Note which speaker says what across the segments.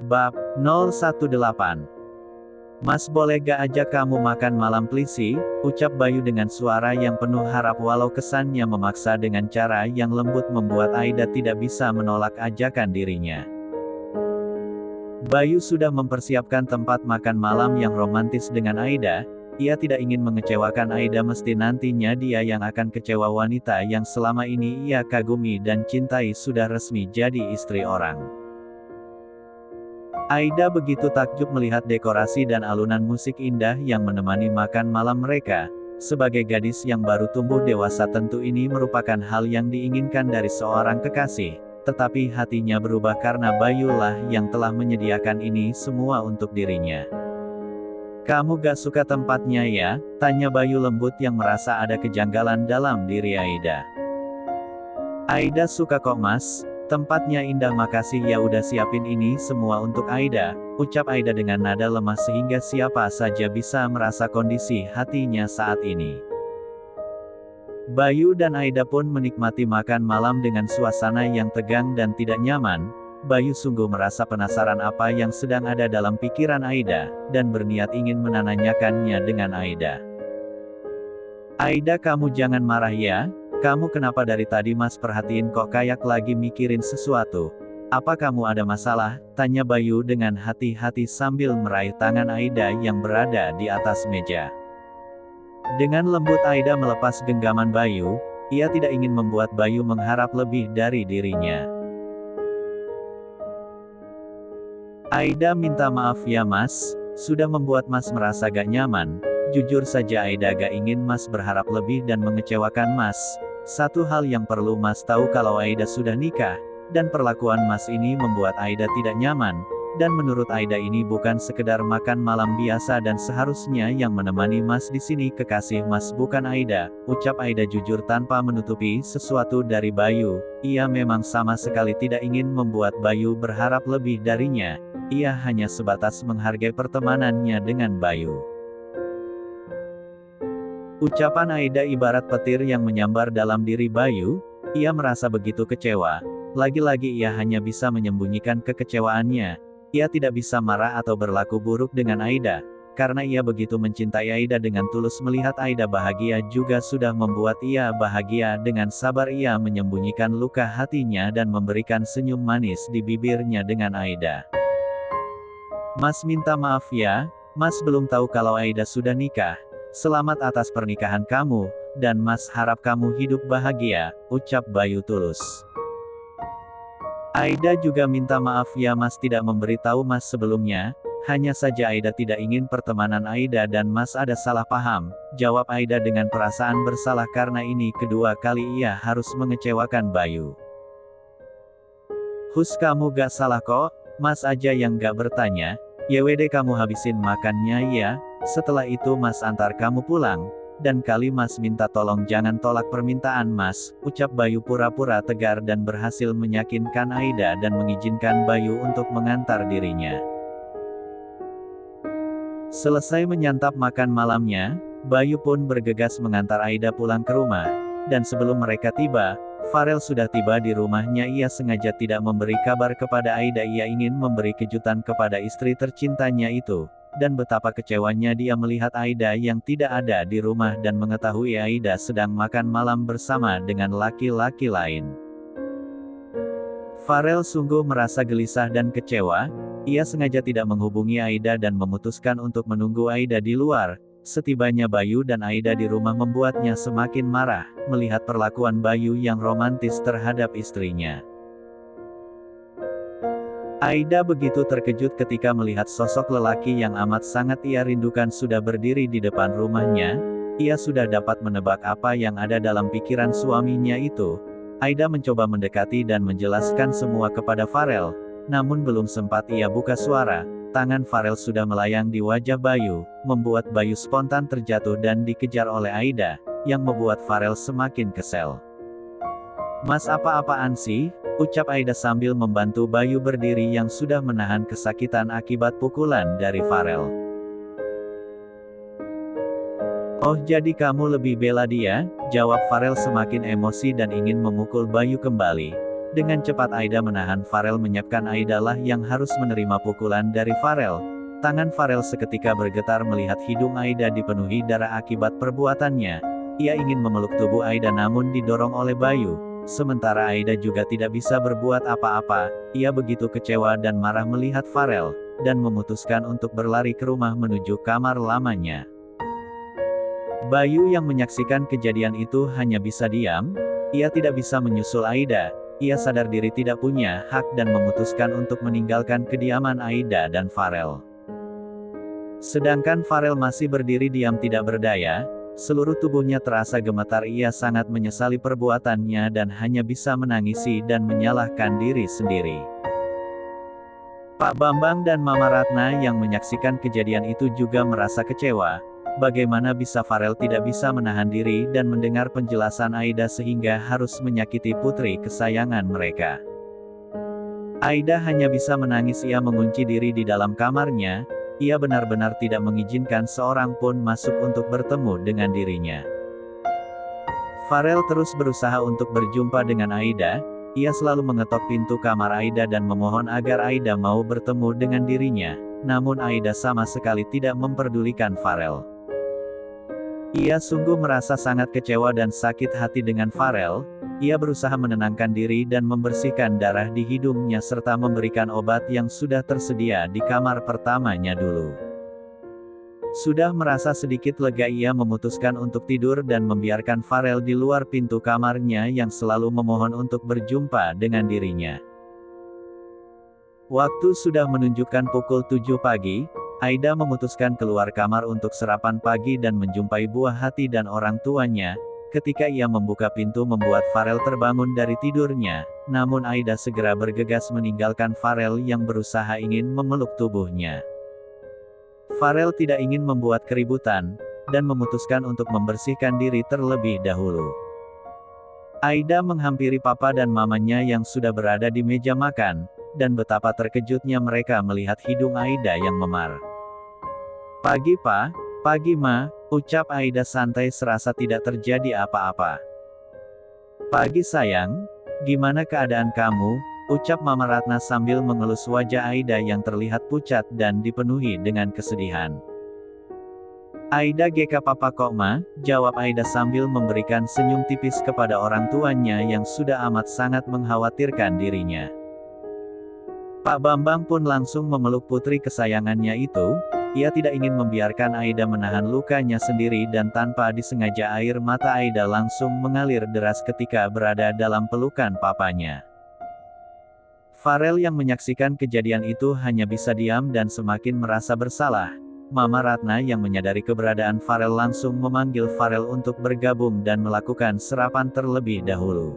Speaker 1: Bab 018. Mas boleh gak ajak kamu makan malam please? Ucap Bayu dengan suara yang penuh harap walau kesannya memaksa dengan cara yang lembut membuat Aida tidak bisa menolak ajakan dirinya. Bayu sudah mempersiapkan tempat makan malam yang romantis dengan Aida. Ia tidak ingin mengecewakan Aida, mesti nantinya dia yang akan kecewa. Wanita yang selama ini ia kagumi dan cintai sudah resmi jadi istri orang. Aida begitu takjub melihat dekorasi dan alunan musik indah yang menemani makan malam mereka. Sebagai gadis yang baru tumbuh dewasa tentu ini merupakan hal yang diinginkan dari seorang kekasih. Tetapi hatinya berubah karena Bayulah yang telah menyediakan ini semua untuk dirinya. Kamu gak suka tempatnya ya? Tanya Bayu lembut yang merasa ada kejanggalan dalam diri Aida. Aida suka kok mas. Tempatnya indah, makasih ya udah siapin ini semua untuk Aida, ucap Aida dengan nada lemah sehingga siapa saja bisa merasa kondisi hatinya saat ini. Bayu dan Aida pun menikmati makan malam dengan suasana yang tegang dan tidak nyaman. Bayu sungguh merasa penasaran apa yang sedang ada dalam pikiran Aida, dan berniat ingin menanyakannya dengan Aida. Aida, kamu jangan marah ya. Kamu kenapa dari tadi mas perhatiin kok kayak lagi mikirin sesuatu? Apa kamu ada masalah? Tanya Bayu dengan hati-hati sambil meraih tangan Aida yang berada di atas meja. Dengan lembut Aida melepas genggaman Bayu. Ia tidak ingin membuat Bayu mengharap lebih dari dirinya. Aida minta maaf ya mas, sudah membuat mas merasa gak nyaman. Jujur saja Aida gak ingin mas berharap lebih dan mengecewakan mas. Satu hal yang perlu mas tahu kalau Aida sudah nikah, dan perlakuan mas ini membuat Aida tidak nyaman, dan menurut Aida ini bukan sekedar makan malam biasa dan seharusnya yang menemani mas di sini kekasih mas bukan Aida, ucap Aida jujur tanpa menutupi sesuatu dari Bayu. Ia memang sama sekali tidak ingin membuat Bayu berharap lebih darinya, ia hanya sebatas menghargai pertemanannya dengan Bayu. Ucapan Aida ibarat petir yang menyambar dalam diri Bayu. Ia merasa begitu kecewa. Lagi-lagi ia hanya bisa menyembunyikan kekecewaannya. Ia tidak bisa marah atau berlaku buruk dengan Aida, karena ia begitu mencintai Aida dengan tulus. Melihat Aida bahagia juga sudah membuat ia bahagia. Dengan sabar ia menyembunyikan luka hatinya dan memberikan senyum manis di bibirnya dengan Aida. Mas minta maaf ya, mas belum tahu kalau Aida sudah nikah. Selamat atas pernikahan kamu, dan mas harap kamu hidup bahagia, ucap Bayu tulus. Aida juga minta maaf ya mas tidak memberitahu mas sebelumnya, hanya saja Aida tidak ingin pertemanan Aida dan mas ada salah paham, jawab Aida dengan perasaan bersalah karena ini kedua kali ia harus mengecewakan Bayu. Hus, kamu gak salah kok, mas aja yang gak bertanya. YWD kamu habisin makannya ya, setelah itu mas antar kamu pulang, dan kali mas minta tolong jangan tolak permintaan mas, ucap Bayu pura-pura tegar dan berhasil meyakinkan Aida dan mengizinkan Bayu untuk mengantar dirinya. Selesai menyantap makan malamnya, Bayu pun bergegas mengantar Aida pulang ke rumah, dan sebelum mereka tiba, Farel sudah tiba di rumahnya. Ia sengaja tidak memberi kabar kepada Aida, ia ingin memberi kejutan kepada istri tercintanya itu. Dan betapa kecewanya dia melihat Aida yang tidak ada di rumah dan mengetahui Aida sedang makan malam bersama dengan laki-laki lain. Farel sungguh merasa gelisah dan kecewa. Ia sengaja tidak menghubungi Aida dan memutuskan untuk menunggu Aida di luar. Setibanya Bayu dan Aida di rumah membuatnya semakin marah, melihat perlakuan Bayu yang romantis terhadap istrinya. Aida begitu terkejut ketika melihat sosok lelaki yang amat sangat ia rindukan sudah berdiri di depan rumahnya. Ia sudah dapat menebak apa yang ada dalam pikiran suaminya itu. Aida mencoba mendekati dan menjelaskan semua kepada Farel, namun belum sempat ia buka suara, tangan Farel sudah melayang di wajah Bayu, membuat Bayu spontan terjatuh dan dikejar oleh Aida, yang membuat Farel semakin kesel. Mas apa-apaan sih? Ucap Aida sambil membantu Bayu berdiri yang sudah menahan kesakitan akibat pukulan dari Farel. Oh jadi kamu lebih bela dia? Jawab Farel semakin emosi dan ingin memukul Bayu kembali. Dengan cepat Aida menahan Farel, menyiapkan Aida lah yang harus menerima pukulan dari Farel. Tangan Farel seketika bergetar melihat hidung Aida dipenuhi darah akibat perbuatannya. Ia ingin memeluk tubuh Aida namun didorong oleh Bayu. Sementara Aida juga tidak bisa berbuat apa-apa. Ia begitu kecewa dan marah melihat Farel, dan memutuskan untuk berlari ke rumah menuju kamar lamanya. Bayu yang menyaksikan kejadian itu hanya bisa diam. Ia tidak bisa menyusul Aida. Ia sadar diri tidak punya hak dan memutuskan untuk meninggalkan kediaman Aida dan Farel. Sedangkan Farel masih berdiri diam tidak berdaya, seluruh tubuhnya terasa gemetar. Ia sangat menyesali perbuatannya dan hanya bisa menangisi dan menyalahkan diri sendiri. Pak Bambang dan Mama Ratna yang menyaksikan kejadian itu juga merasa kecewa. Bagaimana bisa Farel tidak bisa menahan diri dan mendengar penjelasan Aida sehingga harus menyakiti putri kesayangan mereka. Aida hanya bisa menangis. Ia mengunci diri di dalam kamarnya. Ia benar-benar tidak mengizinkan seorang pun masuk untuk bertemu dengan dirinya. Farel terus berusaha untuk berjumpa dengan Aida. Ia selalu mengetok pintu kamar Aida dan memohon agar Aida mau bertemu dengan dirinya. Namun Aida sama sekali tidak memperdulikan Farel. Ia sungguh merasa sangat kecewa dan sakit hati dengan Farel. Ia berusaha menenangkan diri dan membersihkan darah di hidungnya serta memberikan obat yang sudah tersedia di kamar pertamanya dulu. Sudah merasa sedikit lega, ia memutuskan untuk tidur dan membiarkan Farel di luar pintu kamarnya yang selalu memohon untuk berjumpa dengan dirinya. Waktu sudah menunjukkan pukul 7 pagi. Aida memutuskan keluar kamar untuk sarapan pagi dan menjumpai buah hati dan orang tuanya. Ketika ia membuka pintu membuat Farel terbangun dari tidurnya, namun Aida segera bergegas meninggalkan Farel yang berusaha ingin memeluk tubuhnya. Farel tidak ingin membuat keributan, dan memutuskan untuk membersihkan diri terlebih dahulu. Aida menghampiri papa dan mamanya yang sudah berada di meja makan, dan betapa terkejutnya mereka melihat hidung Aida yang memar. "Pagi Pa, pagi Ma," ucap Aida santai serasa tidak terjadi apa-apa. "Pagi sayang, gimana keadaan kamu?" ucap Mama Ratna sambil mengelus wajah Aida yang terlihat pucat dan dipenuhi dengan kesedihan. "Aida GK Papa kok Ma," jawab Aida sambil memberikan senyum tipis kepada orang tuanya yang sudah amat sangat mengkhawatirkan dirinya. Pak Bambang pun langsung memeluk putri kesayangannya itu. Ia tidak ingin membiarkan Aida menahan lukanya sendiri dan tanpa disengaja air mata Aida langsung mengalir deras ketika berada dalam pelukan papanya. Farel yang menyaksikan kejadian itu hanya bisa diam dan semakin merasa bersalah. Mama Ratna yang menyadari keberadaan Farel langsung memanggil Farel untuk bergabung dan melakukan sarapan terlebih dahulu.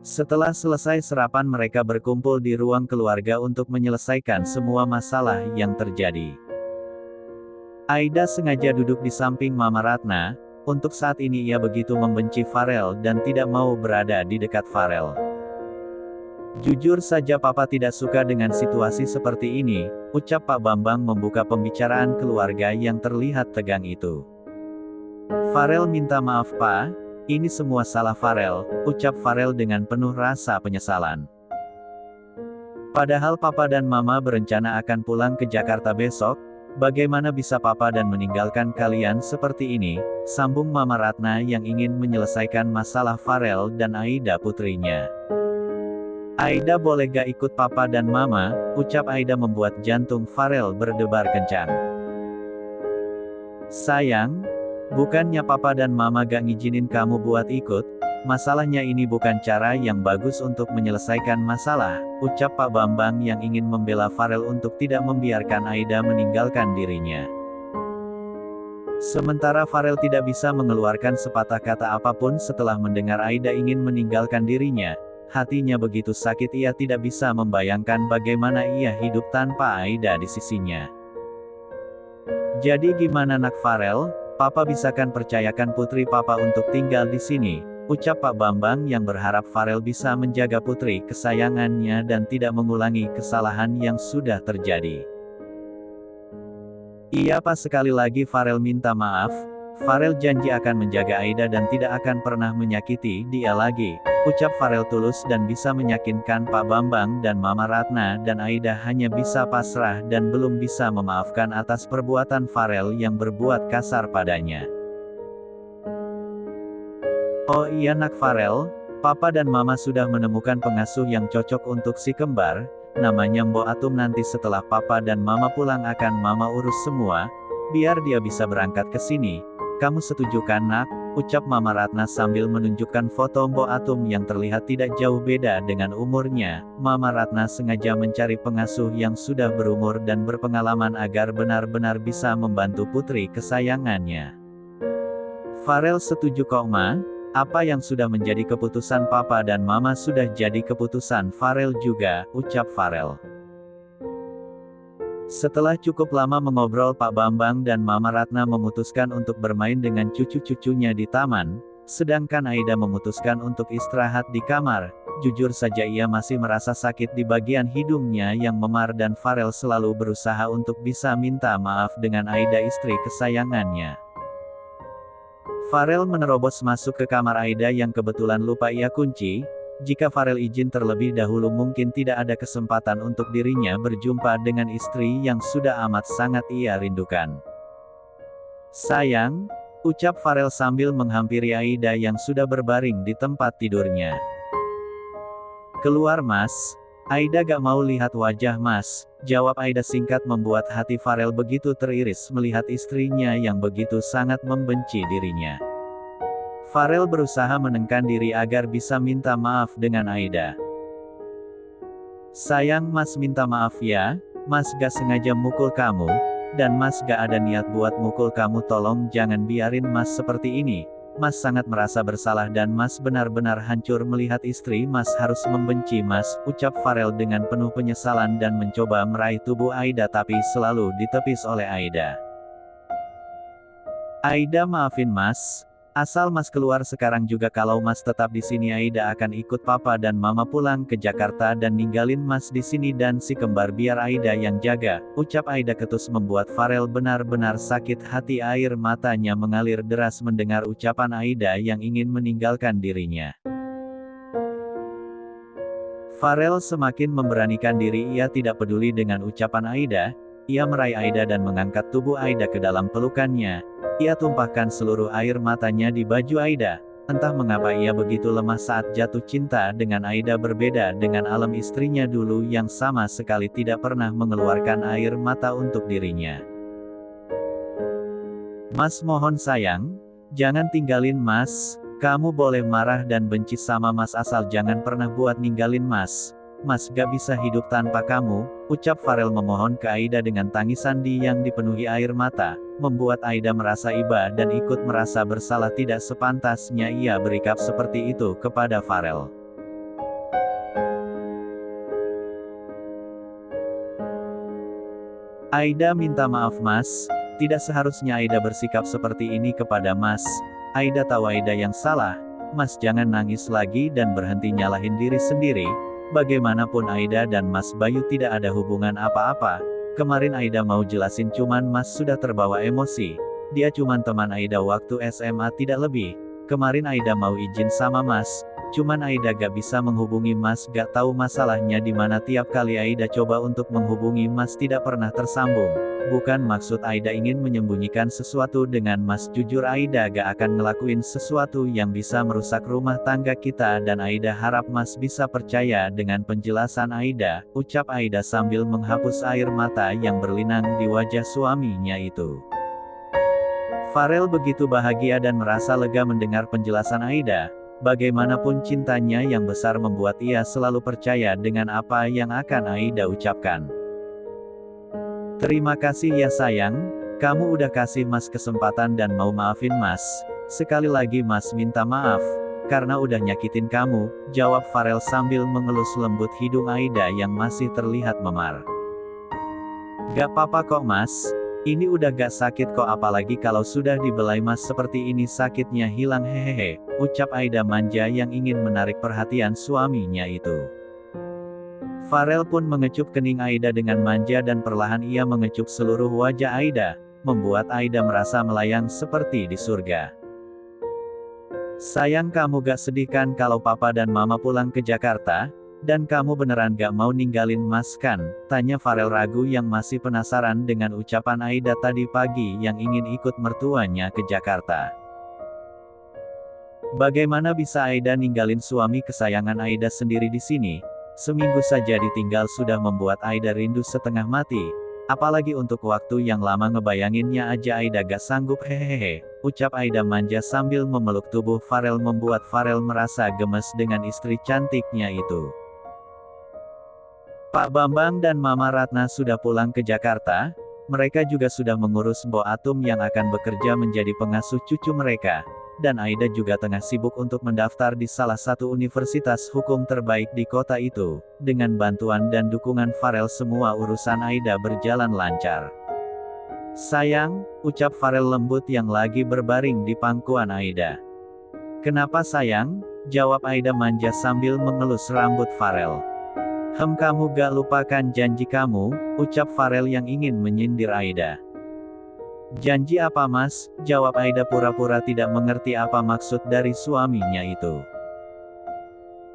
Speaker 1: Setelah selesai sarapan mereka berkumpul di ruang keluarga untuk menyelesaikan semua masalah yang terjadi. Aida sengaja duduk di samping Mama Ratna. Untuk saat ini ia begitu membenci Farel dan tidak mau berada di dekat Farel. "Jujur saja Papa tidak suka dengan situasi seperti ini," ucap Pak Bambang membuka pembicaraan keluarga yang terlihat tegang itu. "Farel minta maaf Pa. Ini semua salah Farel," ucap Farel dengan penuh rasa penyesalan. "Padahal Papa dan Mama berencana akan pulang ke Jakarta besok. Bagaimana bisa Papa dan meninggalkan kalian seperti ini?" sambung Mama Ratna yang ingin menyelesaikan masalah Farel dan Aida putrinya. "Aida boleh gak ikut Papa dan Mama?" ucap Aida membuat jantung Farel berdebar kencang. "Sayang, bukannya Papa dan Mama gak ngizinin kamu buat ikut? Masalahnya ini bukan cara yang bagus untuk menyelesaikan masalah," ucap Pak Bambang yang ingin membela Farel untuk tidak membiarkan Aida meninggalkan dirinya. Sementara Farel tidak bisa mengeluarkan sepatah kata apapun setelah mendengar Aida ingin meninggalkan dirinya. Hatinya begitu sakit ia tidak bisa membayangkan bagaimana ia hidup tanpa Aida di sisinya. "Jadi gimana nak Farel? Papa bisakan percayakan putri Papa untuk tinggal di sini," ucap Pak Bambang yang berharap Farel bisa menjaga putri kesayangannya dan tidak mengulangi kesalahan yang sudah terjadi. "Iya Pak, sekali lagi Farel minta maaf. Farel janji akan menjaga Aida dan tidak akan pernah menyakiti dia lagi," ucap Farel tulus dan bisa meyakinkan Pak Bambang dan Mama Ratna, dan Aida hanya bisa pasrah dan belum bisa memaafkan atas perbuatan Farel yang berbuat kasar padanya. Oh iya nak Farel, Papa dan Mama sudah menemukan pengasuh yang cocok untuk si kembar, namanya Mbok Atum. Nanti setelah Papa dan Mama pulang akan Mama urus semua, biar dia bisa berangkat ke sini. Kamu setuju kan nak? Ucap Mama Ratna sambil menunjukkan foto Mbok Atum yang terlihat tidak jauh beda dengan umurnya. Mama Ratna sengaja mencari pengasuh yang sudah berumur dan berpengalaman agar benar-benar bisa membantu putri kesayangannya. Farel setuju kok Ma. Apa yang sudah menjadi keputusan Papa dan Mama sudah jadi keputusan Farel juga, ucap Farel. Setelah cukup lama mengobrol, Pak Bambang dan Mama Ratna memutuskan untuk bermain dengan cucu-cucunya di taman, sedangkan Aida memutuskan untuk istirahat di kamar. Jujur saja ia masih merasa sakit di bagian hidungnya yang memar dan Farel selalu berusaha untuk bisa minta maaf dengan Aida, istri kesayangannya. Farel menerobos masuk ke kamar Aida yang kebetulan lupa ia kunci. Jika Farel izin terlebih dahulu mungkin tidak ada kesempatan untuk dirinya berjumpa dengan istri yang sudah amat sangat ia rindukan. Sayang, ucap Farel sambil menghampiri Aida yang sudah berbaring di tempat tidurnya. Keluar Mas. Aida gak mau lihat wajah Mas, jawab Aida singkat, membuat hati Farel begitu teriris melihat istrinya yang begitu sangat membenci dirinya. Farel berusaha menenangkan diri agar bisa minta maaf dengan Aida. Sayang Mas, minta maaf ya, Mas gak sengaja mukul kamu, dan Mas gak ada niat buat mukul kamu, tolong jangan biarin Mas seperti ini. Mas sangat merasa bersalah dan Mas benar-benar hancur melihat istri Mas harus membenci Mas, ucap Farel dengan penuh penyesalan dan mencoba meraih tubuh Aida tapi selalu ditepis oleh Aida. Aida, maafin Mas. Asal Mas keluar sekarang juga, kalau Mas tetap di sini Aida akan ikut Papa dan Mama pulang ke Jakarta dan ninggalin Mas di sini dan si kembar biar Aida yang jaga, ucap Aida ketus, membuat Farel benar-benar sakit hati, air matanya mengalir deras mendengar ucapan Aida yang ingin meninggalkan dirinya. Farel semakin memberanikan diri, ia tidak peduli dengan ucapan Aida, ia meraih Aida dan mengangkat tubuh Aida ke dalam pelukannya. Ia tumpahkan seluruh air matanya di baju Aida. Entah mengapa ia begitu lemah saat jatuh cinta dengan Aida, berbeda dengan Alam, istrinya dulu yang sama sekali tidak pernah mengeluarkan air mata untuk dirinya. Mas, mohon sayang, jangan tinggalin Mas. Kamu boleh marah dan benci sama Mas asal jangan pernah buat ninggalin Mas. Mas gak bisa hidup tanpa kamu, ucap Farel memohon ke Aida dengan tangisan yang dipenuhi air mata, membuat Aida merasa iba dan ikut merasa bersalah. Tidak sepantasnya ia bersikap seperti itu kepada Farel. Aida minta maaf Mas, tidak seharusnya Aida bersikap seperti ini kepada Mas. Aida tahu Aida yang salah, Mas jangan nangis lagi dan berhenti nyalahin diri sendiri. Bagaimanapun Aida dan Mas Bayu tidak ada hubungan apa-apa. Kemarin Aida mau jelasin cuman Mas sudah terbawa emosi. Dia cuman teman Aida waktu SMA, tidak lebih. Kemarin Aida mau izin sama Mas, cuman Aida gak bisa menghubungi Mas, gak tahu masalahnya di mana. Tiap kali Aida coba untuk menghubungi Mas tidak pernah tersambung. Bukan maksud Aida ingin menyembunyikan sesuatu dengan Mas, jujur Aida gak akan ngelakuin sesuatu yang bisa merusak rumah tangga kita dan Aida harap Mas bisa percaya dengan penjelasan Aida, ucap Aida sambil menghapus air mata yang berlinang di wajah suaminya itu. Farel begitu bahagia dan merasa lega mendengar penjelasan Aida. Bagaimanapun cintanya yang besar membuat ia selalu percaya dengan apa yang akan Aida ucapkan. Terima kasih ya sayang, kamu udah kasih Mas kesempatan dan mau maafin Mas. Sekali lagi Mas minta maaf, karena udah nyakitin kamu, jawab Farel sambil mengelus lembut hidung Aida yang masih terlihat memar. Gak apa-apa kok Mas, ini udah gak sakit kok, apalagi kalau sudah dibelai Mas seperti ini sakitnya hilang, hehehe, ucap Aida manja yang ingin menarik perhatian suaminya itu. Farel pun mengecup kening Aida dengan manja dan perlahan ia mengecup seluruh wajah Aida, membuat Aida merasa melayang seperti di surga. Sayang, kamu gak sedih kan kalau papa dan mama pulang ke Jakarta? Dan kamu beneran gak mau ninggalin Mas kan? Tanya Farel ragu yang masih penasaran dengan ucapan Aida tadi pagi yang ingin ikut mertuanya ke Jakarta. Bagaimana bisa Aida ninggalin suami kesayangan Aida sendiri di sini? Seminggu saja ditinggal sudah membuat Aida rindu setengah mati. Apalagi untuk waktu yang lama ngebayanginnya aja Aida gak sanggup, hehehe. Ucap Aida manja sambil memeluk tubuh Farel membuat Farel merasa gemes dengan istri cantiknya itu. Pak Bambang dan Mama Ratna sudah pulang ke Jakarta. Mereka juga sudah mengurus Mbok Atum yang akan bekerja menjadi pengasuh cucu mereka. Dan Aida juga tengah sibuk untuk mendaftar di salah satu universitas hukum terbaik di kota itu. Dengan bantuan dan dukungan Farel semua urusan Aida berjalan lancar. Sayang, ucap Farel lembut yang lagi berbaring di pangkuan Aida. Kenapa sayang? Jawab Aida manja sambil mengelus rambut Farel. Kamu gak lupakan janji kamu, ucap Farel yang ingin menyindir Aida. Janji apa Mas? Jawab Aida pura-pura tidak mengerti apa maksud dari suaminya itu.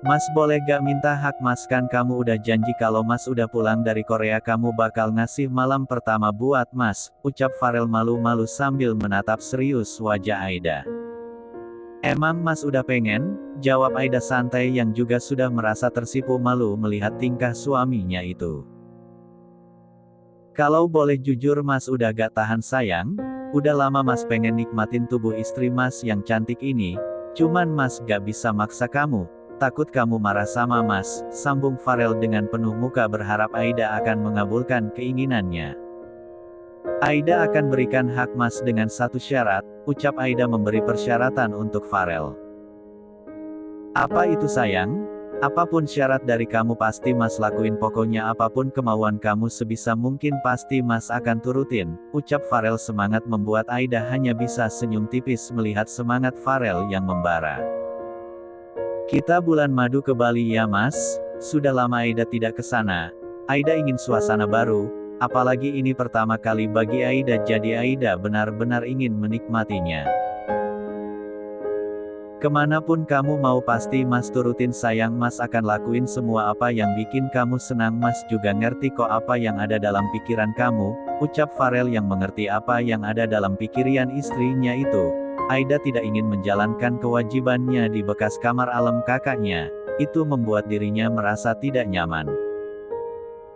Speaker 1: Mas boleh gak minta hak Mas, kan kamu udah janji kalau Mas udah pulang dari Korea kamu bakal ngasih malam pertama buat Mas, ucap Farel malu-malu sambil menatap serius wajah Aida. Emang Mas udah pengen? Jawab Aida santai yang juga sudah merasa tersipu malu melihat tingkah suaminya itu. Kalau boleh jujur Mas udah gak tahan sayang, udah lama Mas pengen nikmatin tubuh istri Mas yang cantik ini, cuman Mas gak bisa maksa kamu, takut kamu marah sama Mas, sambung Farel dengan penuh muka berharap Aida akan mengabulkan keinginannya. Aida akan berikan hak Mas dengan satu syarat, ucap Aida memberi persyaratan untuk Farel. Apa itu sayang? Apapun syarat dari kamu pasti Mas lakuin, pokoknya apapun kemauan kamu sebisa mungkin pasti Mas akan turutin, ucap Farel semangat membuat Aida hanya bisa senyum tipis melihat semangat Farel yang membara. Kita bulan madu ke Bali ya Mas, sudah lama Aida tidak ke sana. Aida ingin suasana baru, apalagi ini pertama kali bagi Aida jadi Aida benar-benar ingin menikmatinya. Kemanapun kamu mau pasti Mas turutin sayang, Mas akan lakuin semua apa yang bikin kamu senang, Mas juga ngerti kok apa yang ada dalam pikiran kamu, ucap Farel yang mengerti apa yang ada dalam pikiran istrinya itu. Aida tidak ingin menjalankan kewajibannya di bekas kamar alam kakaknya, itu membuat dirinya merasa tidak nyaman.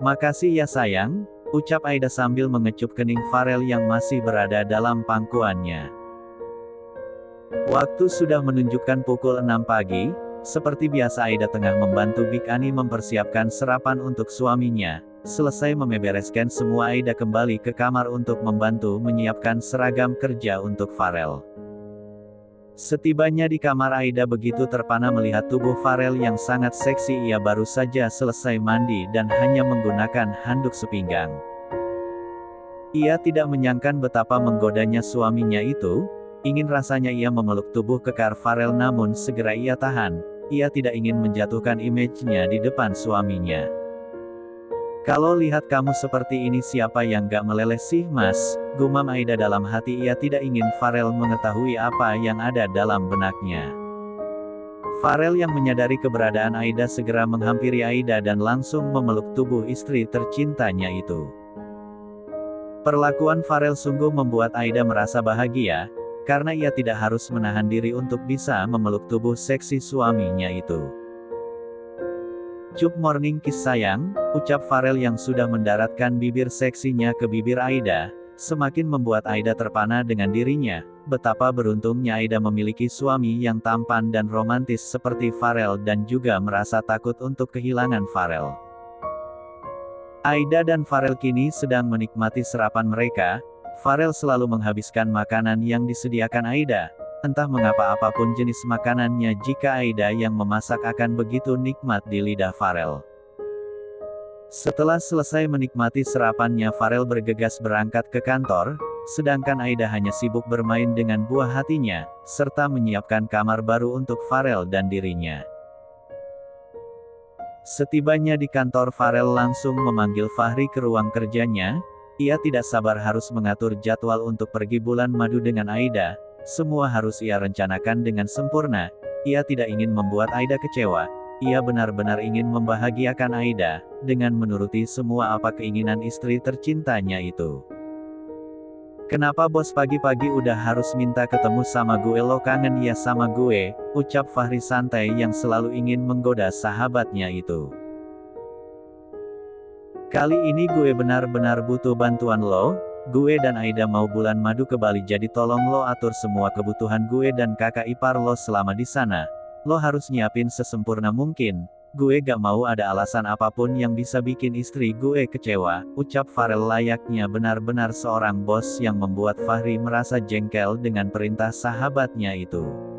Speaker 1: Makasih ya sayang, ucap Aida sambil mengecup kening Farel yang masih berada dalam pangkuannya. Waktu sudah menunjukkan pukul 6 pagi, seperti biasa Aida tengah membantu Big Ani mempersiapkan sarapan untuk suaminya. Selesai membereskan semua, Aida kembali ke kamar untuk membantu menyiapkan seragam kerja untuk Farel. Setibanya di kamar, Aida begitu terpana melihat tubuh Farel yang sangat seksi. Ia baru saja selesai mandi dan hanya menggunakan handuk sepinggang. Ia tidak menyangka betapa menggodanya suaminya itu. Ingin rasanya ia memeluk tubuh kekar Farel, namun segera ia tahan. Ia tidak ingin menjatuhkan image-nya di depan suaminya. Kalau lihat kamu seperti ini siapa yang gak meleleh sih Mas, gumam Aida dalam hati. Ia tidak ingin Farel mengetahui apa yang ada dalam benaknya. Farel yang menyadari keberadaan Aida segera menghampiri Aida dan langsung memeluk tubuh istri tercintanya itu. Perlakuan Farel sungguh membuat Aida merasa bahagia, karena ia tidak harus menahan diri untuk bisa memeluk tubuh seksi suaminya itu. Good morning kiss sayang, ucap Farel yang sudah mendaratkan bibir seksinya ke bibir Aida, semakin membuat Aida terpana dengan dirinya. Betapa beruntungnya Aida memiliki suami yang tampan dan romantis seperti Farel dan juga merasa takut untuk kehilangan Farel. Aida dan Farel kini sedang menikmati sarapan mereka. Farel selalu menghabiskan makanan yang disediakan Aida. Entah mengapa apapun jenis makanannya jika Aida yang memasak akan begitu nikmat di lidah Farel. Setelah selesai menikmati sarapannya, Farel bergegas berangkat ke kantor, sedangkan Aida hanya sibuk bermain dengan buah hatinya, serta menyiapkan kamar baru untuk Farel dan dirinya. Setibanya di kantor, Farel langsung memanggil Fahri ke ruang kerjanya. Ia tidak sabar harus mengatur jadwal untuk pergi bulan madu dengan Aida. Semua harus ia rencanakan dengan sempurna. Ia tidak ingin membuat Aida kecewa. Ia benar-benar ingin membahagiakan Aida, dengan menuruti semua apa keinginan istri tercintanya itu. "Kenapa bos pagi-pagi udah harus minta ketemu sama gue? Lo kangen ya sama gue?" ucap Fahri santai yang selalu ingin menggoda sahabatnya itu. "Kali ini gue benar-benar butuh bantuan lo. Gue dan Aida mau bulan madu ke Bali, jadi tolong lo atur semua kebutuhan gue dan kakak ipar lo selama di sana. Lo harus nyiapin sesempurna mungkin. Gue gak mau ada alasan apapun yang bisa bikin istri gue kecewa," ucap Farel layaknya benar-benar seorang bos yang membuat Fahri merasa jengkel dengan perintah sahabatnya itu.